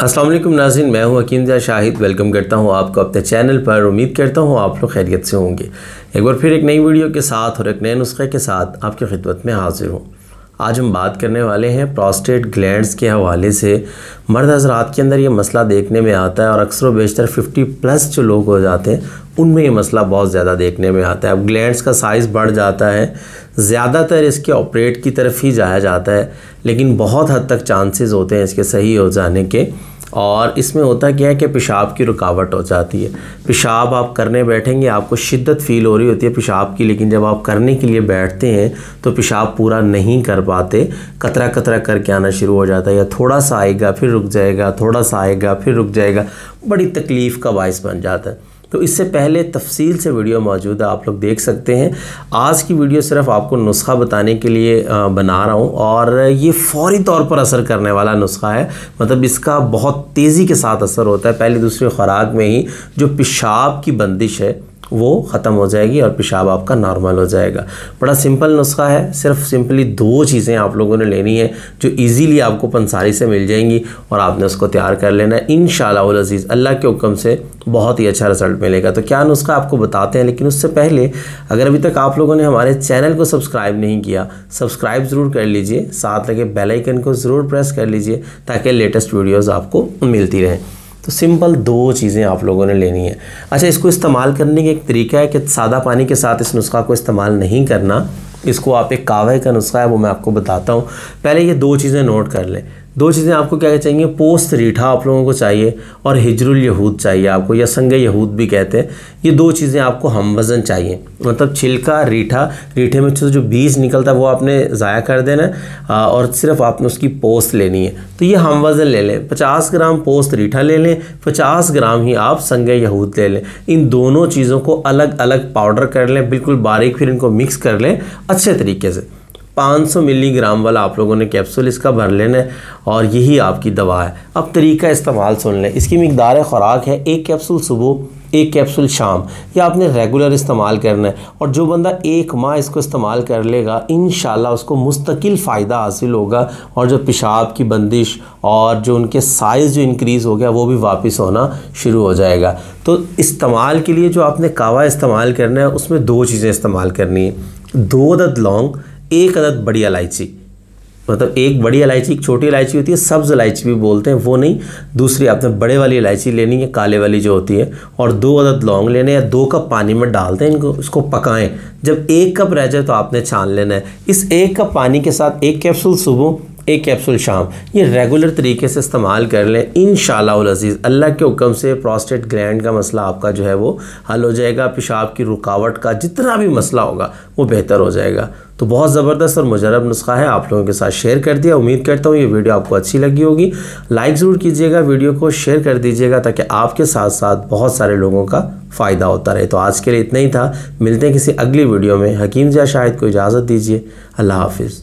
अस्सलाम वालेकुम नाज़रीन, मैं हूं हकीम ज़ा शाहिद। वेलकम करता हूं आपको अपने चैनल पर। उम्मीद करता हूं आप लोग खैरियत से होंगे। एक बार फिर एक नई वीडियो के साथ और एक नए नुस्खे के साथ आपकी खिदमत में हाजिर हूं। आज हम बात करने वाले हैं प्रोस्टेट ग्लैंड्स के हवाले से। मर्द हज़रात के अंदर ये मसला देखने में आता है और अक्सर व बेशतर 50+ जो लोग हो जाते हैं उनमें ये मसला बहुत ज़्यादा देखने में आता है। अब ग्लैंड्स का साइज़ बढ़ जाता है, ज़्यादातर इसके ऑपरेट की तरफ ही जाया जाता है, लेकिन बहुत हद तक चांसेस होते हैं इसके सही हो जाने के। और इसमें होता क्या है कि पेशाब की रुकावट हो जाती है। पेशाब आप करने बैठेंगे, आपको शिद्दत फ़ील हो रही होती है पेशाब की, लेकिन जब आप करने के लिए बैठते हैं तो पेशाब पूरा नहीं कर पाते, कतरा कतरा करके आना शुरू हो जाता है, या थोड़ा सा आएगा फिर रुक जाएगा, थोड़ा सा आएगा फिर रुक जाएगा, बड़ी तकलीफ़ का बाइस बन जाता है। तो इससे पहले तफसील से वीडियो मौजूद है, आप लोग देख सकते हैं। आज की वीडियो सिर्फ आपको नुस्खा बताने के लिए बना रहा हूँ, और ये फ़ौरी तौर पर असर करने वाला नुस्खा है। मतलब इसका बहुत तेज़ी के साथ असर होता है। पहली दूसरी खुराक में ही जो पेशाब की बंदिश है वो ख़त्म हो जाएगी और पेशाब आपका नॉर्मल हो जाएगा। बड़ा सिंपल नुस्खा है। सिर्फ सिंपली 2 चीज़ें आप लोगों ने लेनी है जो इजीली आपको पंसारी से मिल जाएंगी, और आपने उसको तैयार कर लेना है। इंशाअल्लाह उल अज़ीज़ अल्लाह के हुक्म से बहुत ही अच्छा रिज़ल्ट मिलेगा। तो क्या नुस्खा आपको बताते हैं, लेकिन उससे पहले अगर अभी तक आप लोगों ने हमारे चैनल को सब्सक्राइब नहीं किया, सब्सक्राइब ज़रूर कर लीजिए, साथ लगे बेल आइकन को ज़रूर प्रेस कर लीजिए ताकि लेटेस्ट वीडियोज़ आपको मिलती रहें। तो सिंपल 2 चीज़ें आप लोगों ने लेनी है। अच्छा, इसको इस्तेमाल करने का एक तरीका है कि सादा पानी के साथ इस नुस्खा को इस्तेमाल नहीं करना। इसको आप एक कावे का नुस्खा है वो मैं आपको बताता हूँ। पहले ये 2 चीज़ें नोट कर लें। 2 चीज़ें आपको क्या चाहिए, पोस्त रीठा आप लोगों को चाहिए, और हिजरुल यहूद चाहिए आपको, या संग यहूद भी कहते हैं। ये 2 चीज़ें आपको हम वज़न चाहिए। मतलब छिलका रीठा, रीठे में जो बीज निकलता है वो आपने ज़ाया कर देना है, और सिर्फ आपने उसकी पोस्त लेनी है। तो ये हम वज़न ले लें, 50 ग्राम पोस्त रीठा ले लें, 50 ग्राम ही आप संग यहूद ले लें। इन दोनों चीज़ों को अलग अलग पाउडर कर लें, बिल्कुल बारीक, फिर इनको मिक्स कर लें अच्छे तरीके से। 500 मिलीग्राम वाला आप लोगों ने कैप्सूल इसका भर लेना है, और यही आपकी दवा है। अब तरीका इस्तेमाल सुन लें। इसकी मिकदार खुराक है 1 कैप्सूल सुबह, 1 कैप्सूल शाम। ये आपने रेगुलर इस्तेमाल करना है, और जो बंदा 1 माह इसको इस्तेमाल कर लेगा इंशाल्लाह उसको मुस्तकिल फ़ायदा हासिल होगा, और जो पेशाब की बंदिश और जो उनके साइज़ जो इंक्रीज़ हो गया वो भी वापस होना शुरू हो जाएगा। तो इस्तेमाल के लिए जो आपने कावा इस्तेमाल करना है उसमें 2 चीज़ें इस्तेमाल करनी है। 2 अदद लौंग, 1 अदद बड़ी इलायची। मतलब एक बड़ी इलायची, एक छोटी इलायची होती है, सब्ज़ इलायची भी बोलते हैं, वो नहीं, दूसरी आपने बड़े वाली इलायची लेनी है, काले वाली जो होती है, और 2 अदद लौंग लेने हैं। 2 कप पानी में डालते हैं इनको, इसको पकाएं। जब 1 कप रह जाए तो आपने छान लेना है। इस 1 कप पानी के साथ 1 कैप्सूल सुबह, 1 कैप्सूल शाम, ये रेगुलर तरीके से इस्तेमाल कर लें। इंशाअल्लाह उल अज़ीज़ अल्लाह के हुक्म से प्रोस्टेट ग्लैंड का मसला आपका जो है वो हल हो जाएगा। पेशाब की रुकावट का जितना भी मसला होगा वो बेहतर हो जाएगा। तो बहुत ज़बरदस्त और मुजरब नुस्खा है, आप लोगों के साथ शेयर कर दिया। उम्मीद करता हूँ ये वीडियो आपको अच्छी लगी होगी। लाइक ज़रूर कीजिएगा, वीडियो को शेयर कर दीजिएगा ताकि आपके साथ साथ बहुत सारे लोगों का फ़ायदा होता रहे। तो आज के लिए इतना ही था। मिलते हैं किसी अगली वीडियो में। हकीम ज़ा शाहिद को इजाज़त दीजिए। अल्लाह हाफिज़।